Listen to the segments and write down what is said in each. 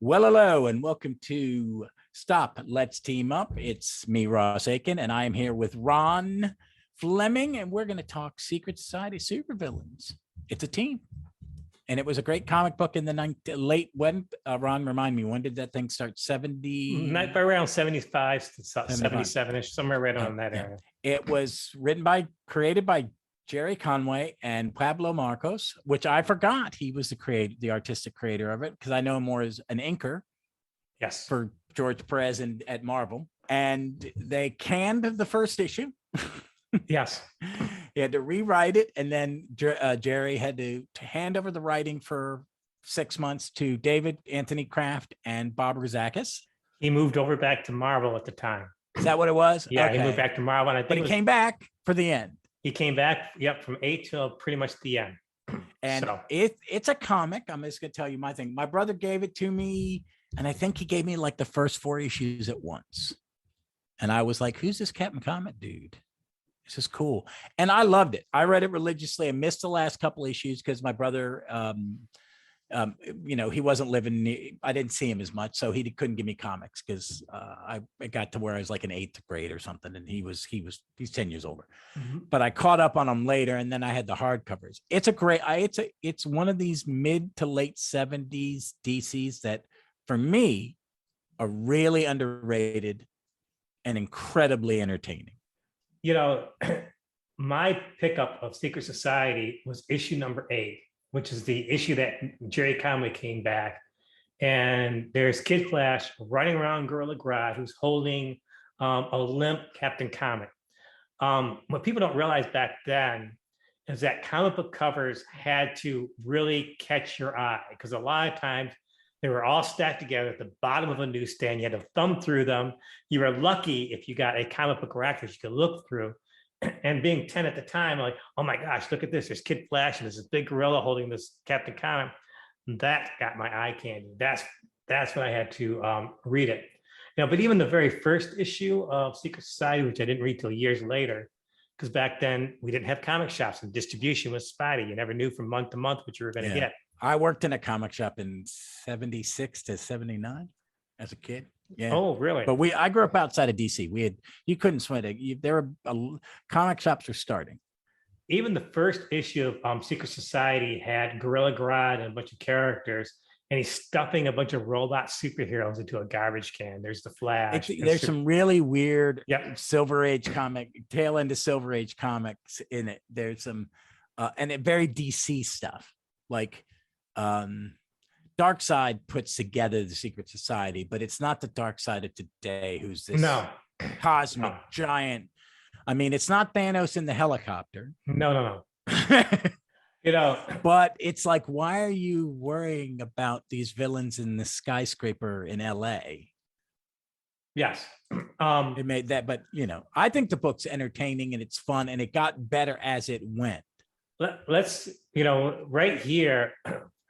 Well, hello, and welcome to Stop, Let's Team Up. It's me, Ross Aiken, and I am here with Ron Fleming, and we're going to talk Secret Society of Super-Villains. It's a team, and it was a great comic book in the late, when, Ron, remind me, when did that thing start? 70? By around 75 to 77-ish, somewhere right on that area. It was created by Jerry Conway and Pablo Marcos, which I forgot he was the artistic creator of it, because I know him more as an inker. Yes. For George Perez and at Marvel. And they canned the first issue. Yes. He had to rewrite it. And then Jerry had to hand over the writing for 6 months to David Anthony Kraft and Bob Rozakis. He moved over back to Marvel at the time. Is that what it was? Yeah, okay. He moved back to Marvel. And I think he came back for the end. He came back, from 8 till pretty much the end. And it's a comic. I'm just going to tell you my thing. My brother gave it to me, and I think he gave me like the first 4 issues at once. And I was like, who's this Captain Comet dude? This is cool. And I loved it. I read it religiously. I missed the last couple issues because my brother, he wasn't living. I didn't see him as much, so he couldn't give me comics because I got to where I was like in 8th grade or something, and he's 10 years older. Mm-hmm. But I caught up on him later, and then I had the hardcovers. It's a great. It's one of these mid to late 70s DCs that, for me, are really underrated and incredibly entertaining. My pickup of Secret Society was issue number 8. Which is the issue that Jerry Conway came back. And there's Kid Flash running around Gorilla Grodd, who's holding a limp Captain Comet. What people don't realize back then is that comic book covers had to really catch your eye, because a lot of times they were all stacked together at the bottom of a newsstand. You had to thumb through them. You were lucky if you got a comic book rack that you could look through. And being 10 at the time, like, oh my gosh, look at this. There's Kid Flash and there's this big gorilla holding this Captain Comet. That got my eye candy. That's when I had to read it. But even the very first issue of Secret Society, which I didn't read till years later, because back then we didn't have comic shops and distribution was spotty. You never knew from month to month what you were going to get. I worked in a comic shop in 76 to 79 as a kid. Yeah. Oh, really? But I grew up outside of DC. You couldn't swim it. There were comic shops were starting. Even the first issue of Secret Society had Gorilla Grodd and a bunch of characters, and he's stuffing a bunch of robot superheroes into a garbage can. There's the Flash. There's some really weird Silver Age tail end of Silver Age comics in it. There's some very DC stuff, like Darkseid puts together the Secret Society, but it's not the Darkseid of today, who's this cosmic giant. I mean, it's not Thanos in the helicopter. No. But it's like, why are you worrying about these villains in the skyscraper in LA? Yes. It made that, but I think the book's entertaining and it's fun, and it got better as it went. Let's, right here,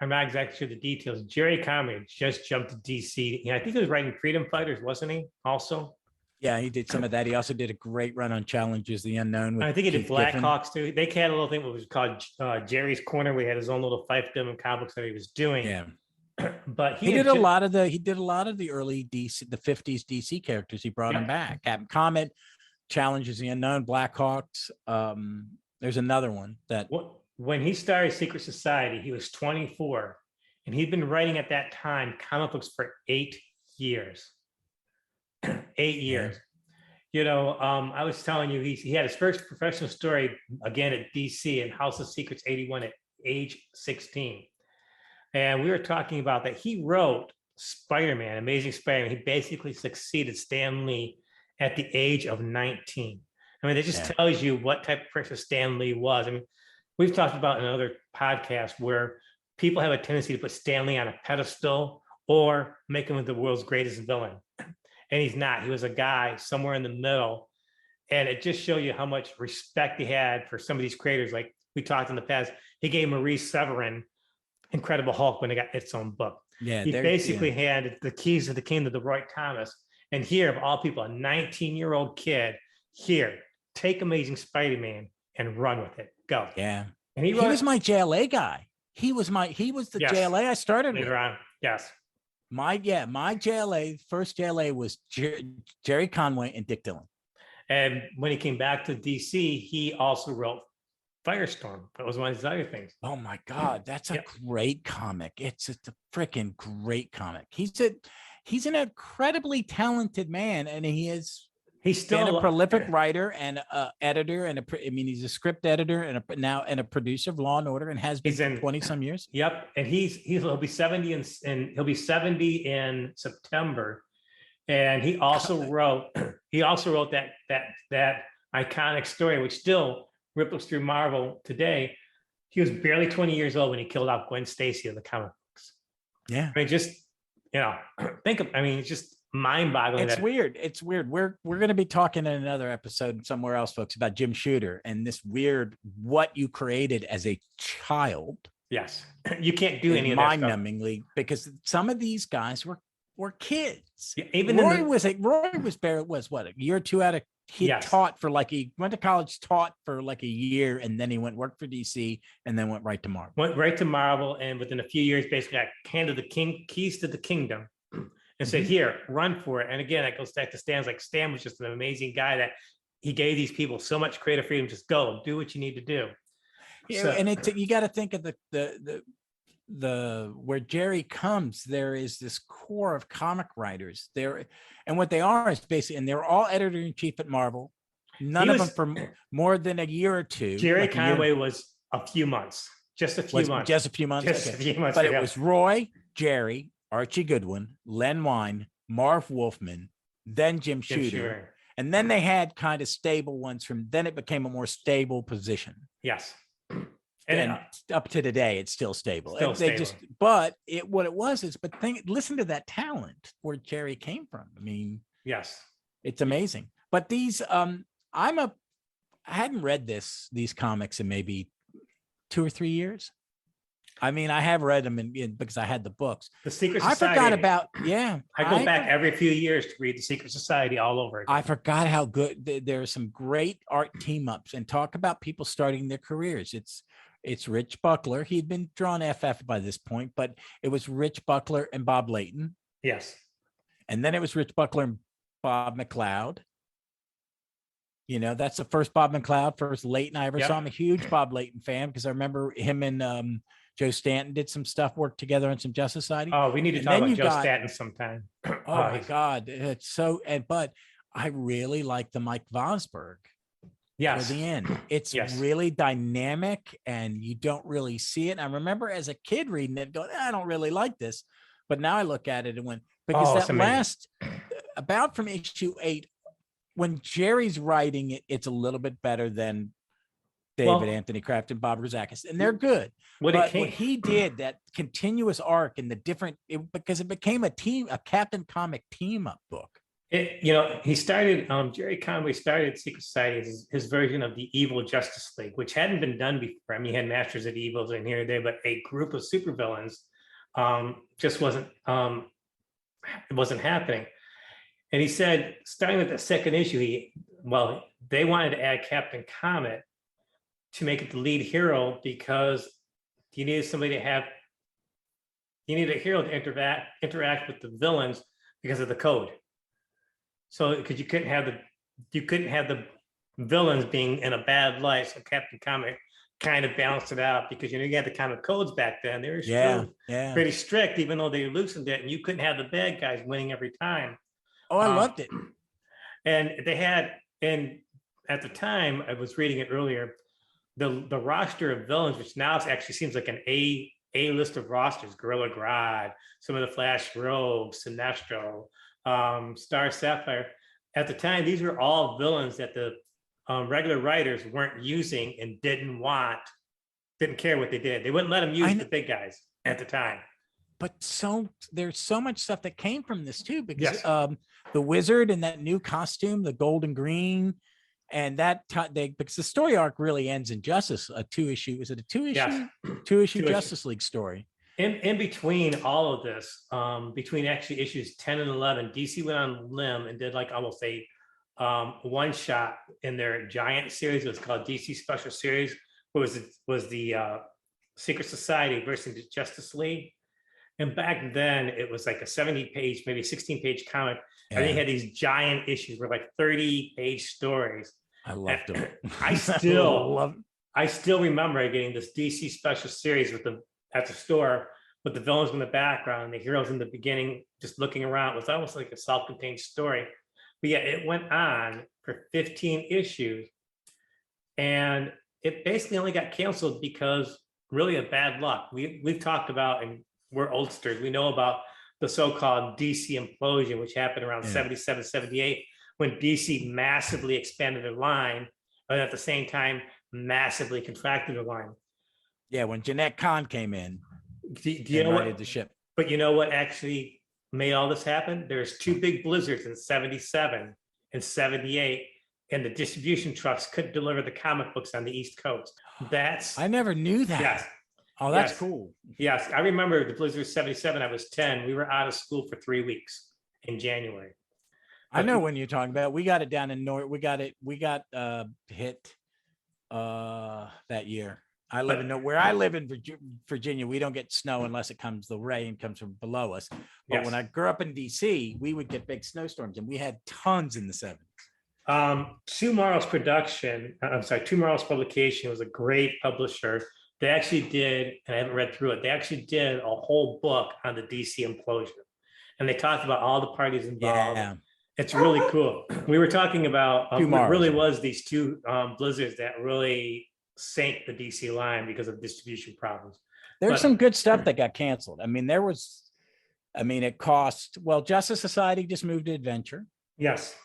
I'm not exactly sure the details. Jerry Conway just jumped to DC. I think he was writing Freedom Fighters, wasn't he? Also. Yeah, he did some of that. He also did a great run on Challenges the Unknown. I think he did Blackhawks too. They had a little thing that was called Jerry's Corner. We had his own little fiefdom and comics that he was doing. Yeah. But he did a lot of the early DC, the 50s DC characters. He brought them back. Captain Comet, Challenges the Unknown, Blackhawks. There's another one that. When he started Secret Society, he was 24, and he'd been writing at that time comic books for 8 years. 8 years. I was telling you, he had his first professional story again at DC in House of Secrets 81 at age 16. And we were talking about that. He wrote Spider-Man, Amazing Spider-Man. He basically succeeded Stan Lee at the age of 19. I mean, it just tells you what type of person Stan Lee was. I mean, we've talked about in another podcast where people have a tendency to put Stan Lee on a pedestal or make him the world's greatest villain. And he's not. He was a guy somewhere in the middle. And it just shows you how much respect he had for some of these creators. Like we talked in the past, he gave Maurice Severin Incredible Hulk when it got its own book. Yeah, he basically handed the keys to the kingdom to Roy Thomas. And here, of all people, a 19-year-old kid, here, take Amazing Spider-Man and run with it. Go. Yeah. And he was my JLA guy. He was the JLA I started later on. Yes. My JLA, first JLA was Jerry Conway and Dick Dillon. And when he came back to DC, he also wrote Firestorm. That was one of his other things. Oh my God, that's a great comic. It's a freaking great comic. He's an incredibly talented man, and he's still been a prolific writer and editor, and he's a script editor and a producer of Law and Order, and has been for 20 some years. Yep, and he'll be 70 and he'll be 70 in September, and he also wrote that iconic story, which still ripples through Marvel today. He was barely 20 years old when he killed off Gwen Stacy in the comic books. Yeah, I mean, just it's just mind-boggling. It's weird. It's weird. We're going to be talking in another episode somewhere else, folks, about Jim Shooter and this weird what you created as a child. Yes, you can't do any of that mind-numbingly, because some of these guys were kids. Yeah, even Roy was what, a year or two out of taught for he went to college, taught for a year, and then he worked for DC, and then went right to Marvel. Went right to Marvel, and within a few years, basically got handed the keys to the kingdom, and said, "Here, run for it." And again, that goes back to Stan's. Stan was just an amazing guy that he gave these people so much creative freedom. Just go, do what you need to do. Yeah, and you got to think of the where Jerry comes. There is this core of comic writers there, and what they are is basically, and they're all editor-in-chief at Marvel. None of them for more than a year or two. Jerry Conway was a few months, just a few months. But it was Roy, Jerry, Archie Goodwin, Len Wein, Marv Wolfman, then Jim Shooter. And then they had kind of stable ones then it became a more stable position. Yes. And up to today, it's still stable. What it was is, listen to that talent where Jerry came from. I mean, yes, it's amazing. But these, I hadn't read these comics in maybe 2 or 3 years. I mean, I have read them because I had the books. The Secret Society. I forgot about, I go back every few years to read the Secret Society all over again. I forgot how good, there are some great art team ups, and talk about people starting their careers. It's Rich Buckler. He'd been drawn FF by this point, but it was Rich Buckler and Bob Layton. Yes. And then it was Rich Buckler and Bob McLeod. That's the first Bob McLeod, first Layton I ever saw. I'm a huge Bob Layton fan because I remember him and Joe Stanton did some stuff, worked together on some Justice Society. Oh, we need to talk about Joe Stanton sometime. Oh my God. It's so, but I really like the Mike Vosberg. Yes. For the end. It's really dynamic, and you don't really see it. And I remember as a kid reading it going, I don't really like this. But now I look at it and went, because about from issue 8, when Jerry's writing it, it's a little bit better than David Anthony Kraft and Bob Rozakis, and they're good. What he did, that continuous arc and the different, because it became a Captain Comic team up book. He started, Jerry Conway started Secret Society as his version of the evil Justice League, which hadn't been done before. I mean, he had Masters of Evils in here and there, but a group of supervillains just wasn't happening. And he said, starting with the second issue, they wanted to add Captain Comet to make it the lead hero, because you needed a hero to interact with the villains because of the code. So, because you couldn't have the villains being in a bad light, so Captain Comet kind of balanced it out, because you had the kind of codes back then. They were pretty strict, even though they loosened it, and you couldn't have the bad guys winning every time. Oh, I loved it. And they had, and at the time, I was reading it earlier, the roster of villains, which now actually seems like an A list of rosters: Gorilla Grodd, some of the Flash Rogues, Sinestro, Star Sapphire. At the time, these were all villains that the regular writers weren't using and didn't care what they did. They wouldn't let them use the big guys at the time. But there's so much stuff that came from this too, because the Wizard in that new costume, the gold and green, and because the story arc really ends in Justice, a 2-issue. Is it a 2-issue? Yes. 2-issue Justice League story. In between all of this, between actually issues 10 and 11, DC went on a limb and did almost a one shot in their giant series. It was called DC Special Series. Was the Secret Society versus the Justice League. And back then it was like a 70-page, maybe 16-page comic. And they Yeah, had these giant issues with like 30-page stories. I loved them. I still love. I still remember getting this DC special series at the store with the villains in the background and the heroes in the beginning, just looking around. It was almost like a self-contained story. But yeah, it went on for 15 issues. And it basically only got canceled because really of bad luck. We've talked about, and we're oldsters, we know about the so-called DC implosion, which happened around 77, 78, when DC massively expanded their line, but at the same time, massively contracted their line. Yeah, when Jeanette Kahn came in, Do you know what the ship. But you know what actually made all this happen? There's two big blizzards in 77 and 78, and the distribution trucks couldn't deliver the comic books on the East Coast. I never knew that. Yes. Oh, that's Yes. cool. Yes, I remember the blizzard 77. I was 10. We were out of school for 3 weeks in January. I know when you're talking about. We got it down in North. We got hit that year. Where I live in Virginia, we don't get snow unless the rain comes from below us. But Yes. when I grew up in DC, we would get big snowstorms, and we had tons in the 70s. Two Morrow's Publication was a great publisher. They actually did, and I haven't read through it, they actually did a whole book on the DC implosion. And they talked about all the parties involved. Yeah. It's really cool. We were talking about, it Morrows. really was these two blizzards that really sank the DC line because of distribution problems. There's some good stuff that got canceled. I mean, it cost, Justice Society just moved to Adventure. Yes.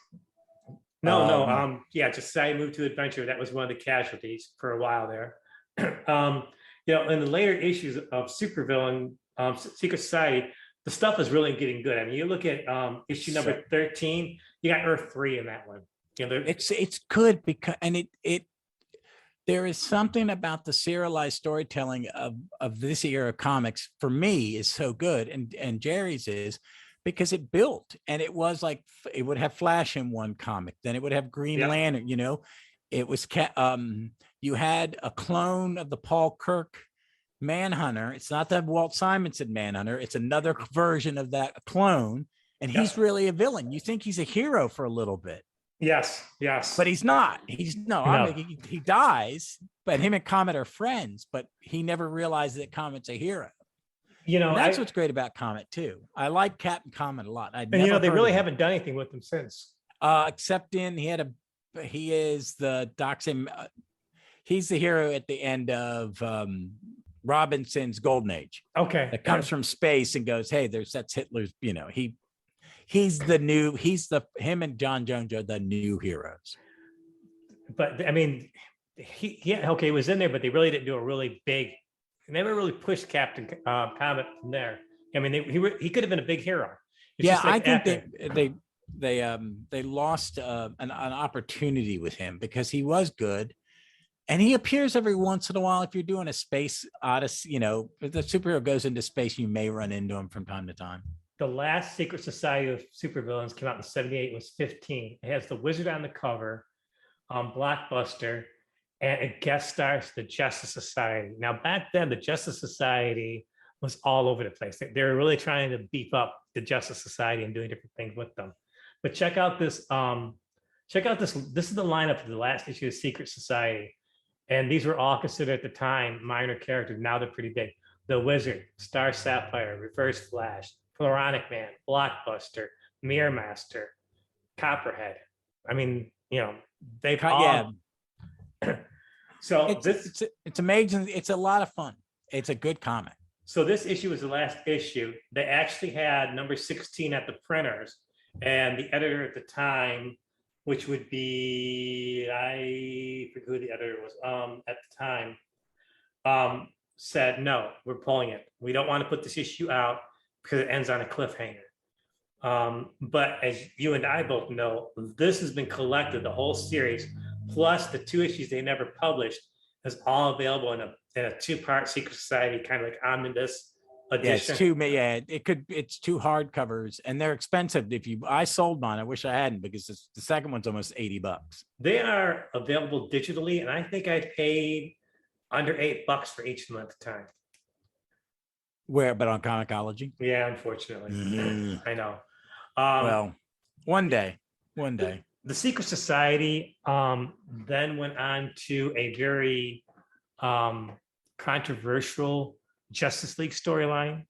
Just Society moved to Adventure. That was one of the casualties for a while there. In the later issues of Supervillain, Secret Society, the stuff is really getting good. I mean, you look at issue number 13, you got Earth 3 in that one. It's good because, and there is something about the serialized storytelling of this era of comics for me is so good, and Jerry's is, because it built, and it was like, it would have Flash in one comic, then it would have Green Lantern, it was you had a clone of the Paul Kirk Manhunter. It's not that Walt Simonson Manhunter, it's another version of that clone, and he's really a villain. You think he's a hero for a little bit. Yes. But he's not. He dies, but him and Comet are friends, but he never realized that Comet's a hero. That's what's great about Comet too. I like Captain Comet a lot. They really haven't done anything with him since. Except he is the Doxim. He's the hero at the end of Robinson's Golden Age. Okay. That comes from space and goes, hey, that's Hitler's, him and John Jones are the new heroes. But I mean, he was in there, but they really didn't do a really big, they never really pushed Captain Comet from there. I mean, he could have been a big hero. I think they lost an opportunity with him because he was good. And he appears every once in a while. If you're doing a space odyssey, if the superhero goes into space, you may run into him from time to time. The last Secret Society of Super-Villians came out in 78, was 15. It has the Wizard on the cover, Blockbuster, and it guest stars the Justice Society. Now, back then, the Justice Society was all over the place. They were really trying to beef up the Justice Society and doing different things with them. But check out this. This is the lineup for the last issue of Secret Society. And these were all considered at the time minor characters. Now they're pretty big. The Wizard, Star Sapphire, Reverse Flash, Floronic Man, Blockbuster, Mirror Master, Copperhead. I mean, they've all. So it's amazing. It's a lot of fun. It's a good comic. So this issue was the last issue. They actually had number 16 at the printers, and the editor at the time, which would be, I forget who the editor was at the time, said, no, we're pulling it. We don't want to put this issue out because it ends on a cliffhanger. But as you and I both know, this has been collected, the whole series, plus the 2 issues they never published, is all available in a 2-part Secret Society, kind of like omnibus edition. It's 2 hardcovers, and they're expensive. I sold mine. I wish I hadn't, because the second one's almost $80. They are available digitally, and I think I paid under $8 for each of them at the time. Where, but on Comicology? Yeah, unfortunately. Mhm. I know. Um, Well, one day, one day. the Secret Society then went on to a very um, controversial Justice League storyline,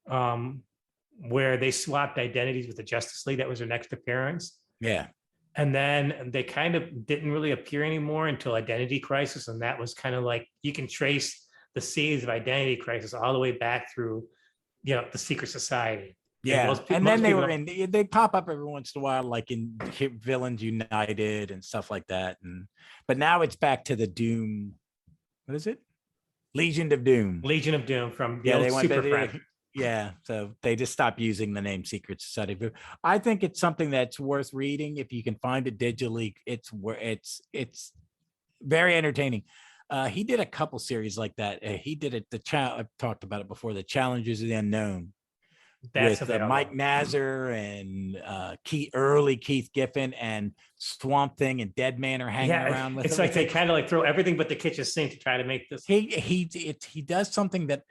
um, where they swapped identities with the Justice League. That was their next appearance. Yeah. And then they kind of didn't really appear anymore until Identity Crisis. And that was kind of like, you can trace the seeds of Identity Crisis all the way back through, the Secret Society. Yeah. And then they pop up every once in a while, like in Villains United and stuff like that. But now it's back to the Doom. What is it? Legion of Doom. Legion of Doom from the Yeah, old they want Super Friends. Yeah, so they just stopped using the name Secret Society. I think it's something that's worth reading if you can find it digitally. It's very entertaining. He did a couple series like that. He did it. I've talked about it before. The Challengers of the Unknown. That's With Mike Nazar and early Keith Giffen and Swamp Thing and Dead Man are hanging around with. It's like they kind of like throw everything but the kitchen sink to try to make this. He does something that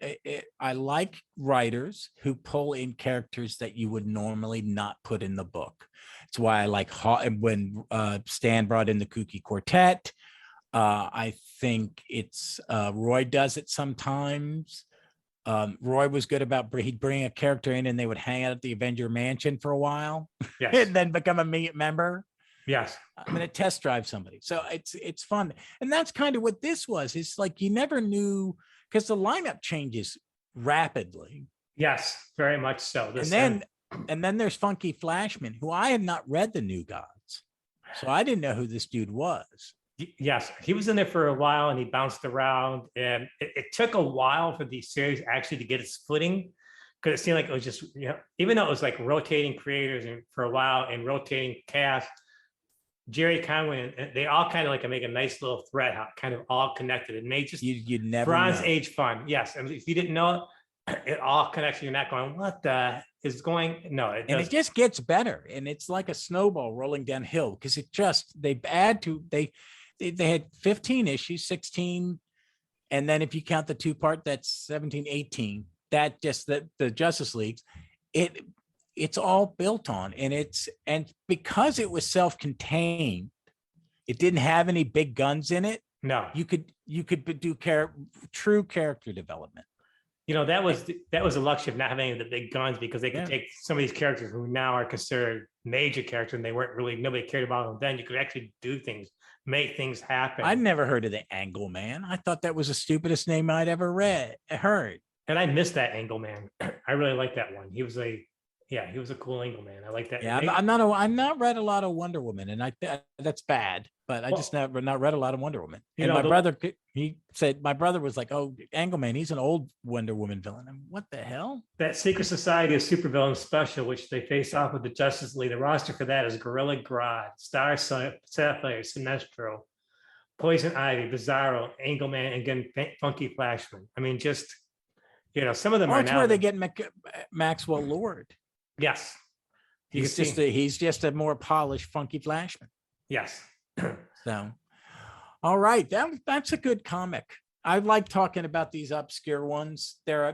I like, writers who pull in characters that you would normally not put in the book. It's why I like when Stan brought in the Kooky Quartet. I think it's Roy does it sometimes. Roy was good about he'd bring a character in and they would hang out at the Avenger Mansion for a while, yes. and then become a member. Yes, I'm going to test drive somebody, so it's fun, and that's kind of what this was. It's like you never knew because the lineup changes rapidly. Yes, very much so. And then there's Funky Flashman, who I had not read the New Gods, so I didn't know who this dude was. Yes, he was in there for a while and he bounced around, and it took a while for the series actually to get its footing, because it seemed like it was just, even though it was like rotating creators and for a while and rotating cast, Jerry Conway, and they all kind of like make a nice little thread, how kind of all connected. It made just you'd never Bronze know. Age fun. Yes, and if you didn't know it all connects. You're not going, what the is going? No, it and it just gets better, and it's like a snowball rolling downhill because they had 15 issues, 16. And then if you count the two-part, that's 17, 18. That just the Justice Leagues, it's all built on. And because it was self-contained, it didn't have any big guns in it. No, you could do true character development. That was a luxury of not having the big guns, because they could take some of these characters who now are considered major characters and they weren't really, nobody cared about them then. You could actually do things, make things happen. I'd never heard of the Angle Man. I thought that was the stupidest name I'd ever heard. And I missed that Angle Man. I really liked that one. He was a cool Angle Man. I like that. Yeah, I'm not read a lot of Wonder Woman, and that's bad. But I just not read a lot of Wonder Woman. And my brother, he said, my brother was like, "Oh, Angle Man, he's an old Wonder Woman villain." And what the hell? That Secret Society of Super-Villains special, which they face off with the Justice League. The roster for that is Gorilla Grodd, Star Sapphire, Sinestro, Poison Ivy, Bizarro, Angle Man, and again Funky Flashman. I mean, just some of them are now. That's where they get Maxwell Lord. Yes, he's just a more polished Funky Flashman. Yes. So, all right, that's a good comic. I like talking about these obscure ones. They're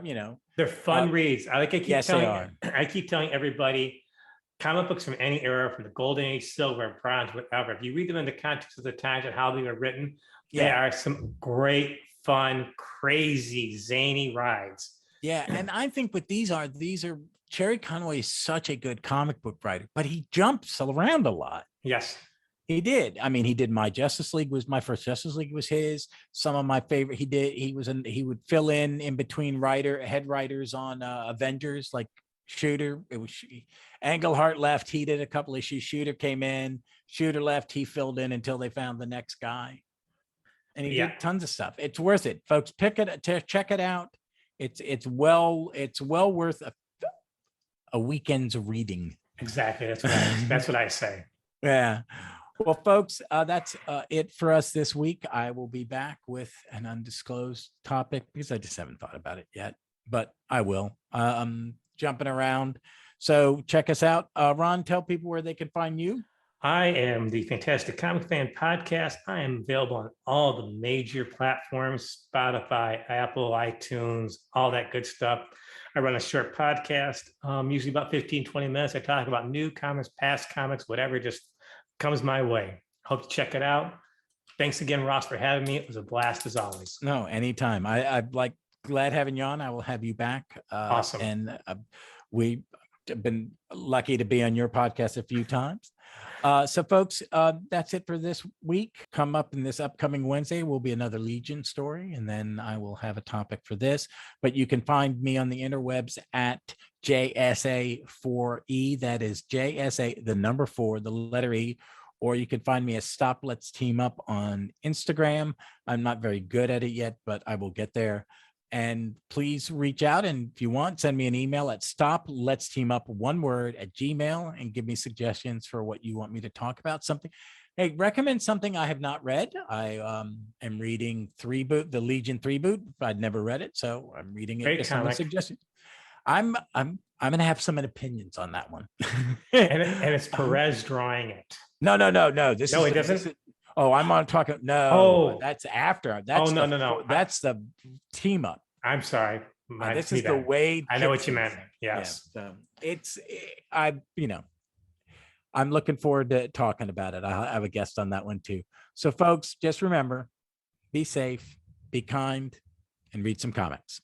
fun reads. I keep telling everybody, comic books from any era, from the Golden Age, Silver, Bronze, whatever. If you read them in the context of the times and how they were written, they are some great, fun, crazy, zany rides. Yeah, and I think what these are Jerry Conway is such a good comic book writer, but he jumps around a lot. Yes. He did. I mean, he did my Justice League was my first Justice League was his. Some of my favorite he would fill in between head writers on Avengers, like Shooter. It was Englehart left. He did a couple issues. Shooter came in. Shooter left. He filled in until they found the next guy. And he did tons of stuff. It's worth it, folks. Check it out. It's well worth a weekend's reading. Exactly. That's what I say. Yeah. Well, folks, that's it for us this week. I will be back with an undisclosed topic because I just haven't thought about it yet, but I will. I'm jumping around. So check us out. Ron, tell people where they can find you. I am the Fantastic Comic Fan Podcast. I am available on all the major platforms, Spotify, Apple, iTunes, all that good stuff. I run a short podcast, usually about 15, 20 minutes. I talk about new comics, past comics, whatever just comes my way. Hope you check it out. Thanks again, Ross, for having me. It was a blast as always. No, anytime. I'm like glad having you on. I will have you back. Awesome. And we've been lucky to be on your podcast a few times. So folks, that's it for this week. Come up in this upcoming Wednesday will be another Legion story, and then I will have a topic for this. But you can find me on the interwebs at JSA4E. That is JSA, the number 4, the letter E. Or you can find me at Stop Let's Team Up on Instagram. I'm not very good at it yet, but I will get there. And please reach out, and if you want, send me an email at stopletsteamup, one word, at Gmail, and give me suggestions for what you want me to talk about. Something, hey, recommend something I have not read. I am reading the Legion 3 boot. I'd never read it, so I'm reading it. Great comic. Suggestions. I'm gonna have some opinions on that one. and it's Perez drawing it. No. This no, is, it doesn't. Oh, I'm on talking. No, Oh, that's after. That's no. That's the team up. I'm sorry. This is the Wade. I know what you meant. Yes. Yeah, so I'm looking forward to talking about it. I'll have a guest on that one too. So folks, just remember, be safe, be kind, and read some comics.